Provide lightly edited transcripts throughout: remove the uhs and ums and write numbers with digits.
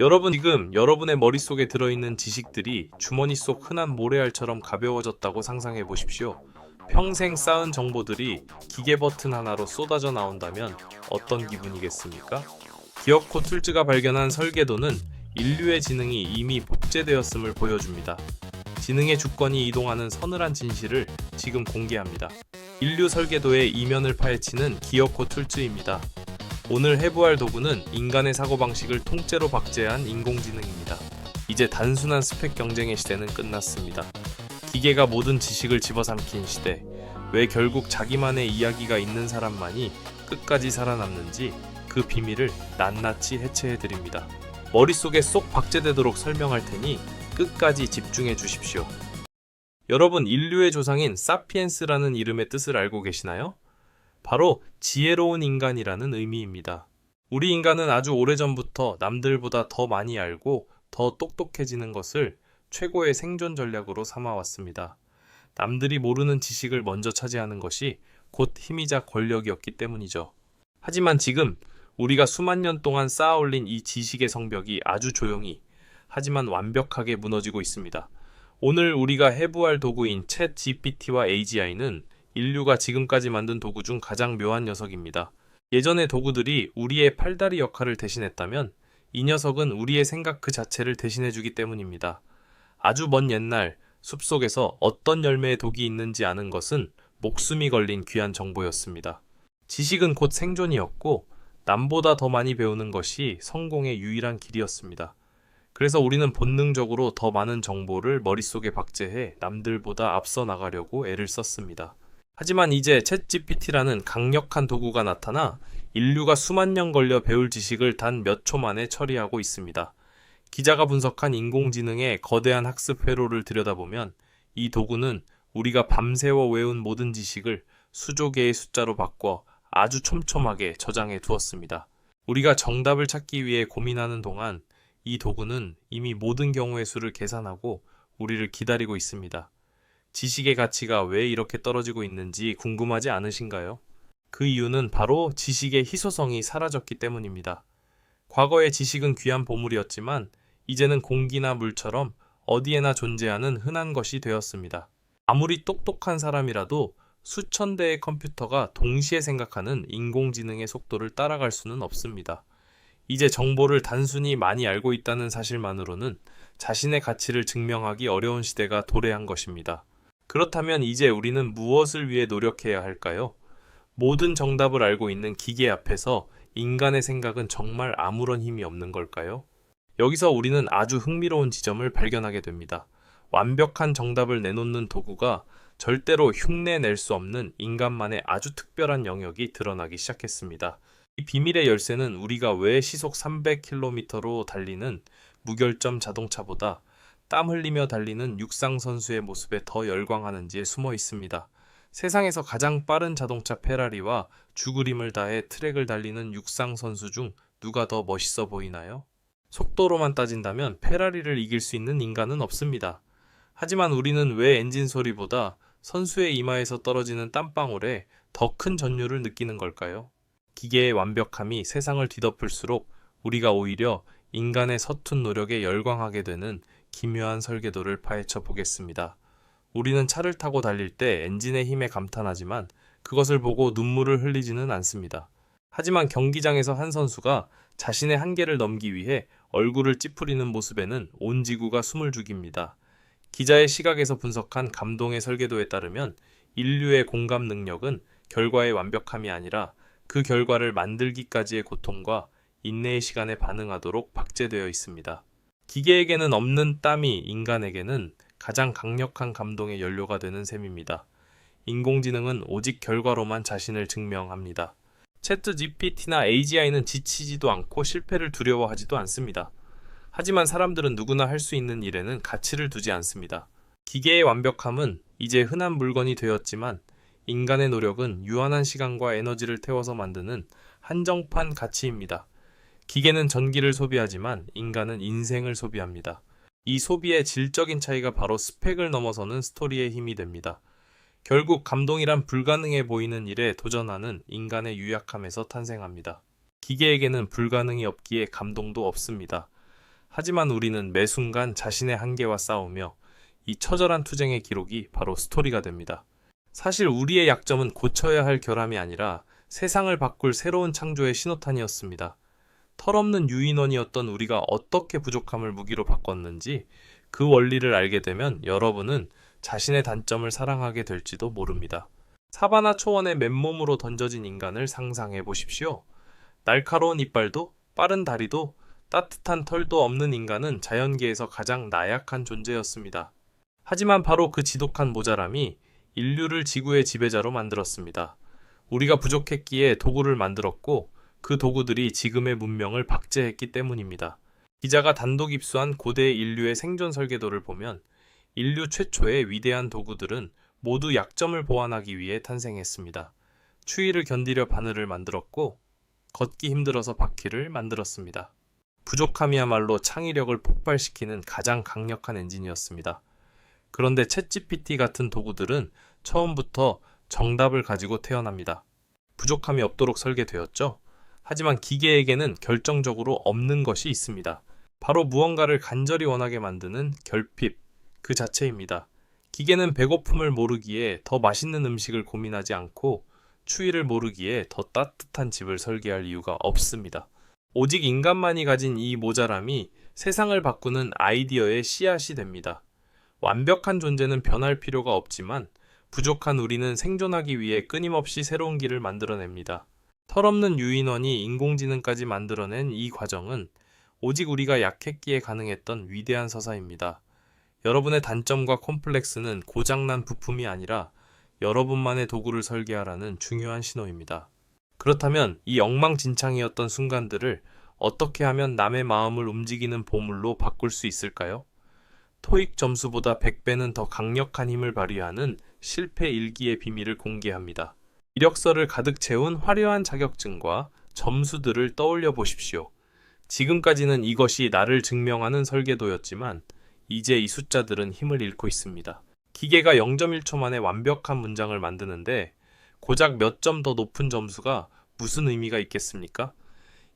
여러분, 지금 여러분의 머릿속에 들어있는 지식들이 주머니 속 흔한 모래알처럼 가벼워졌다고 상상해 보십시오. 평생 쌓은 정보들이 기계 버튼 하나로 쏟아져 나온다면 어떤 기분이겠습니까? 기어코 툴즈가 발견한 설계도는 인류의 지능이 이미 복제되었음을 보여줍니다. 지능의 주권이 이동하는 서늘한 진실을 지금 공개합니다. 인류 설계도의 이면을 파헤치는 기어코 툴즈입니다. 오늘 해부할 도구는 인간의 사고방식을 통째로 박제한 인공지능입니다. 이제 단순한 스펙 경쟁의 시대는 끝났습니다. 기계가 모든 지식을 집어삼킨 시대. 왜 결국 자기만의 이야기가 있는 사람만이 끝까지 살아남는지 그 비밀을 낱낱이 해체해드립니다. 머릿속에 쏙 박제되도록 설명할 테니 끝까지 집중해 주십시오. 여러분, 인류의 조상인 사피엔스라는 이름의 뜻을 알고 계시나요? 바로 지혜로운 인간이라는 의미입니다. 우리 인간은 아주 오래전부터 남들보다 더 많이 알고 더 똑똑해지는 것을 최고의 생존 전략으로 삼아왔습니다. 남들이 모르는 지식을 먼저 차지하는 것이 곧 힘이자 권력이었기 때문이죠. 하지만 지금 우리가 수만 년 동안 쌓아올린 이 지식의 성벽이 아주 조용히 하지만 완벽하게 무너지고 있습니다. 오늘 우리가 해부할 도구인 챗 GPT와 AGI는 인류가 지금까지 만든 도구 중 가장 묘한 녀석입니다. 예전의 도구들이 우리의 팔다리 역할을 대신했다면 이 녀석은 우리의 생각 그 자체를 대신해주기 때문입니다. 아주 먼 옛날 숲속에서 어떤 열매의 독이 있는지 아는 것은 목숨이 걸린 귀한 정보였습니다. 지식은 곧 생존이었고 남보다 더 많이 배우는 것이 성공의 유일한 길이었습니다. 그래서 우리는 본능적으로 더 많은 정보를 머릿속에 박제해 남들보다 앞서 나가려고 애를 썼습니다. 하지만 이제 챗GPT라는 강력한 도구가 나타나 인류가 수만 년 걸려 배울 지식을 단 몇 초 만에 처리하고 있습니다. 기자가 분석한 인공지능의 거대한 학습 회로를 들여다보면 이 도구는 우리가 밤새워 외운 모든 지식을 수조 개의 숫자로 바꿔 아주 촘촘하게 저장해 두었습니다. 우리가 정답을 찾기 위해 고민하는 동안 이 도구는 이미 모든 경우의 수를 계산하고 우리를 기다리고 있습니다. 지식의 가치가 왜 이렇게 떨어지고 있는지 궁금하지 않으신가요? 그 이유는 바로 지식의 희소성이 사라졌기 때문입니다. 과거의 지식은 귀한 보물이었지만 이제는 공기나 물처럼 어디에나 존재하는 흔한 것이 되었습니다. 아무리 똑똑한 사람이라도 수천 대의 컴퓨터가 동시에 생각하는 인공지능의 속도를 따라갈 수는 없습니다. 이제 정보를 단순히 많이 알고 있다는 사실만으로는 자신의 가치를 증명하기 어려운 시대가 도래한 것입니다. 그렇다면 이제 우리는 무엇을 위해 노력해야 할까요? 모든 정답을 알고 있는 기계 앞에서 인간의 생각은 정말 아무런 힘이 없는 걸까요? 여기서 우리는 아주 흥미로운 지점을 발견하게 됩니다. 완벽한 정답을 내놓는 도구가 절대로 흉내낼 수 없는 인간만의 아주 특별한 영역이 드러나기 시작했습니다. 이 비밀의 열쇠는 우리가 왜 시속 300km로 달리는 무결점 자동차보다 땀 흘리며 달리는 육상 선수의 모습에 더 열광하는지에 숨어 있습니다. 세상에서 가장 빠른 자동차 페라리와 죽으림을 다해 트랙을 달리는 육상 선수 중 누가 더 멋있어 보이나요? 속도로만 따진다면 페라리를 이길 수 있는 인간은 없습니다. 하지만 우리는 왜 엔진 소리보다 선수의 이마에서 떨어지는 땀방울에 더 큰 전율을 느끼는 걸까요? 기계의 완벽함이 세상을 뒤덮을수록 우리가 오히려 인간의 서툰 노력에 열광하게 되는 기묘한 설계도를 파헤쳐 보겠습니다. 우리는 차를 타고 달릴 때 엔진의 힘에 감탄하지만 그것을 보고 눈물을 흘리지는 않습니다. 하지만 경기장에서 한 선수가 자신의 한계를 넘기 위해 얼굴을 찌푸리는 모습에는 온 지구가 숨을 죽입니다. 기자의 시각에서 분석한 감동의 설계도에 따르면 인류의 공감 능력은 결과의 완벽함이 아니라 그 결과를 만들기까지의 고통과 인내의 시간에 반응하도록 박제되어 있습니다. 기계에게는 없는 땀이 인간에게는 가장 강력한 감동의 연료가 되는 셈입니다. 인공지능은 오직 결과로만 자신을 증명합니다. 챗 GPT나 AGI는 지치지도 않고 실패를 두려워하지도 않습니다. 하지만 사람들은 누구나 할 수 있는 일에는 가치를 두지 않습니다. 기계의 완벽함은 이제 흔한 물건이 되었지만 인간의 노력은 유한한 시간과 에너지를 태워서 만드는 한정판 가치입니다. 기계는 전기를 소비하지만 인간은 인생을 소비합니다. 이 소비의 질적인 차이가 바로 스펙을 넘어서는 스토리의 힘이 됩니다. 결국 감동이란 불가능해 보이는 일에 도전하는 인간의 유약함에서 탄생합니다. 기계에게는 불가능이 없기에 감동도 없습니다. 하지만 우리는 매 순간 자신의 한계와 싸우며 이 처절한 투쟁의 기록이 바로 스토리가 됩니다. 사실 우리의 약점은 고쳐야 할 결함이 아니라 세상을 바꿀 새로운 창조의 신호탄이었습니다. 털없는 유인원이었던 우리가 어떻게 부족함을 무기로 바꿨는지 그 원리를 알게 되면 여러분은 자신의 단점을 사랑하게 될지도 모릅니다. 사바나 초원에 맨몸으로 던져진 인간을 상상해 보십시오. 날카로운 이빨도 빠른 다리도 따뜻한 털도 없는 인간은 자연계에서 가장 나약한 존재였습니다. 하지만 바로 그 지독한 모자람이 인류를 지구의 지배자로 만들었습니다. 우리가 부족했기에 도구를 만들었고 그 도구들이 지금의 문명을 박제했기 때문입니다. 기자가 단독 입수한 고대 인류의 생존 설계도를 보면 인류 최초의 위대한 도구들은 모두 약점을 보완하기 위해 탄생했습니다. 추위를 견디려 바늘을 만들었고 걷기 힘들어서 바퀴를 만들었습니다. 부족함이야말로 창의력을 폭발시키는 가장 강력한 엔진이었습니다. 그런데 챗GPT 같은 도구들은 처음부터 정답을 가지고 태어납니다. 부족함이 없도록 설계되었죠. 하지만 기계에게는 결정적으로 없는 것이 있습니다. 바로 무언가를 간절히 원하게 만드는 결핍 그 자체입니다. 기계는 배고픔을 모르기에 더 맛있는 음식을 고민하지 않고 추위를 모르기에 더 따뜻한 집을 설계할 이유가 없습니다. 오직 인간만이 가진 이 모자람이 세상을 바꾸는 아이디어의 씨앗이 됩니다. 완벽한 존재는 변할 필요가 없지만 부족한 우리는 생존하기 위해 끊임없이 새로운 길을 만들어냅니다. 털없는 유인원이 인공지능까지 만들어낸 이 과정은 오직 우리가 약했기에 가능했던 위대한 서사입니다. 여러분의 단점과 콤플렉스는 고장난 부품이 아니라 여러분만의 도구를 설계하라는 중요한 신호입니다. 그렇다면 이 엉망진창이었던 순간들을 어떻게 하면 남의 마음을 움직이는 보물로 바꿀 수 있을까요? 토익 점수보다 100배는 더 강력한 힘을 발휘하는 실패 일기의 비밀을 공개합니다. 이력서를 가득 채운 화려한 자격증과 점수들을 떠올려 보십시오. 지금까지는 이것이 나를 증명하는 설계도였지만 이제 이 숫자들은 힘을 잃고 있습니다. 기계가 0.1초 만에 완벽한 문장을 만드는데 고작 몇 점 더 높은 점수가 무슨 의미가 있겠습니까?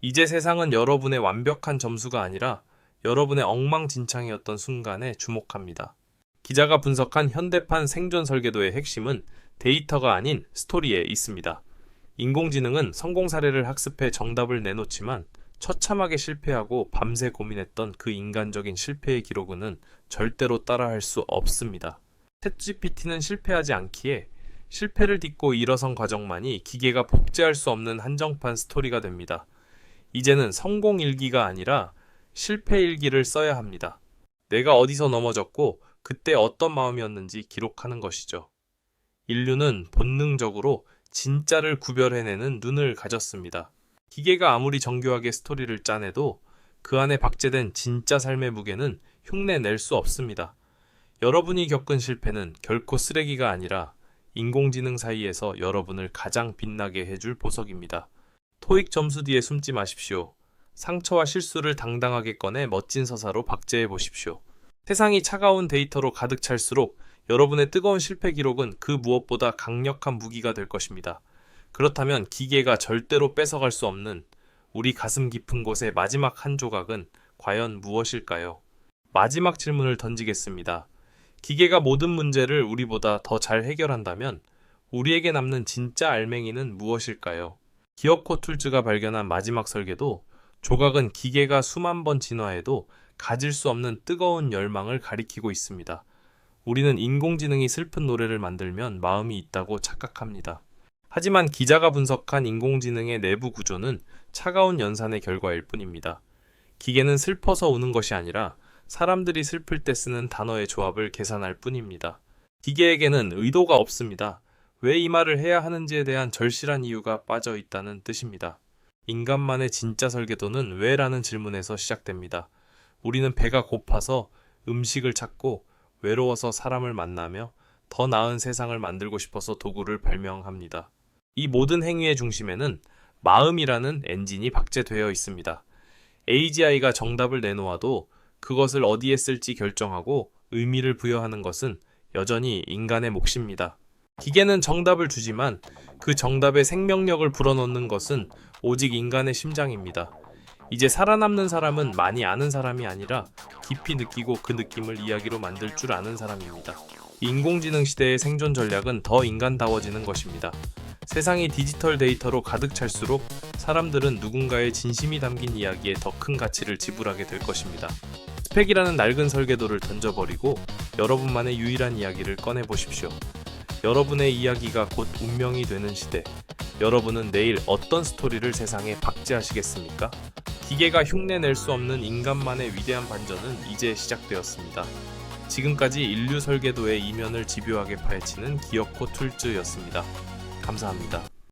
이제 세상은 여러분의 완벽한 점수가 아니라 여러분의 엉망진창이었던 순간에 주목합니다. 기자가 분석한 현대판 생존 설계도의 핵심은 데이터가 아닌 스토리에 있습니다. 인공지능은 성공 사례를 학습해 정답을 내놓지만 처참하게 실패하고 밤새 고민했던 그 인간적인 실패의 기록은 절대로 따라할 수 없습니다. 챗GPT는 실패하지 않기에 실패를 딛고 일어선 과정만이 기계가 복제할 수 없는 한정판 스토리가 됩니다. 이제는 성공 일기가 아니라 실패 일기를 써야 합니다. 내가 어디서 넘어졌고 그때 어떤 마음이었는지 기록하는 것이죠. 인류는 본능적으로 진짜를 구별해내는 눈을 가졌습니다. 기계가 아무리 정교하게 스토리를 짜내도 그 안에 박제된 진짜 삶의 무게는 흉내낼 수 없습니다. 여러분이 겪은 실패는 결코 쓰레기가 아니라 인공지능 사이에서 여러분을 가장 빛나게 해줄 보석입니다. 토익 점수 뒤에 숨지 마십시오. 상처와 실수를 당당하게 꺼내 멋진 서사로 박제해 보십시오. 세상이 차가운 데이터로 가득 찰수록 여러분의 뜨거운 실패 기록은 그 무엇보다 강력한 무기가 될 것입니다. 그렇다면 기계가 절대로 뺏어갈 수 없는 우리 가슴 깊은 곳의 마지막 한 조각은 과연 무엇일까요? 마지막 질문을 던지겠습니다. 기계가 모든 문제를 우리보다 더 잘 해결한다면 우리에게 남는 진짜 알맹이는 무엇일까요? 기어코 툴즈가 발견한 마지막 설계도 조각은 기계가 수만 번 진화해도 가질 수 없는 뜨거운 열망을 가리키고 있습니다. 우리는 인공지능이 슬픈 노래를 만들면 마음이 있다고 착각합니다. 하지만 기자가 분석한 인공지능의 내부 구조는 차가운 연산의 결과일 뿐입니다. 기계는 슬퍼서 우는 것이 아니라 사람들이 슬플 때 쓰는 단어의 조합을 계산할 뿐입니다. 기계에게는 의도가 없습니다. 왜 이 말을 해야 하는지에 대한 절실한 이유가 빠져 있다는 뜻입니다. 인간만의 진짜 설계도는 왜? 라는 질문에서 시작됩니다. 우리는 배가 고파서 음식을 찾고 외로워서 사람을 만나며 더 나은 세상을 만들고 싶어서 도구를 발명합니다. 이 모든 행위의 중심에는 마음이라는 엔진이 박제되어 있습니다. AGI가 정답을 내놓아도 그것을 어디에 쓸지 결정하고 의미를 부여하는 것은 여전히 인간의 몫입니다. 기계는 정답을 주지만 그 정답에 생명력을 불어넣는 것은 오직 인간의 심장입니다. 이제 살아남는 사람은 많이 아는 사람이 아니라 깊이 느끼고 그 느낌을 이야기로 만들 줄 아는 사람입니다. 인공지능 시대의 생존 전략은 더 인간다워지는 것입니다. 세상이 디지털 데이터로 가득 찰수록 사람들은 누군가의 진심이 담긴 이야기에 더 큰 가치를 지불하게 될 것입니다. 스펙이라는 낡은 설계도를 던져버리고 여러분만의 유일한 이야기를 꺼내보십시오. 여러분의 이야기가 곧 운명이 되는 시대. 여러분은 내일 어떤 스토리를 세상에 박제하시겠습니까? 기계가 흉내낼 수 없는 인간만의 위대한 반전은 이제 시작되었습니다. 지금까지 인류 설계도의 이면을 집요하게 파헤치는 기어코 툴즈였습니다. 감사합니다.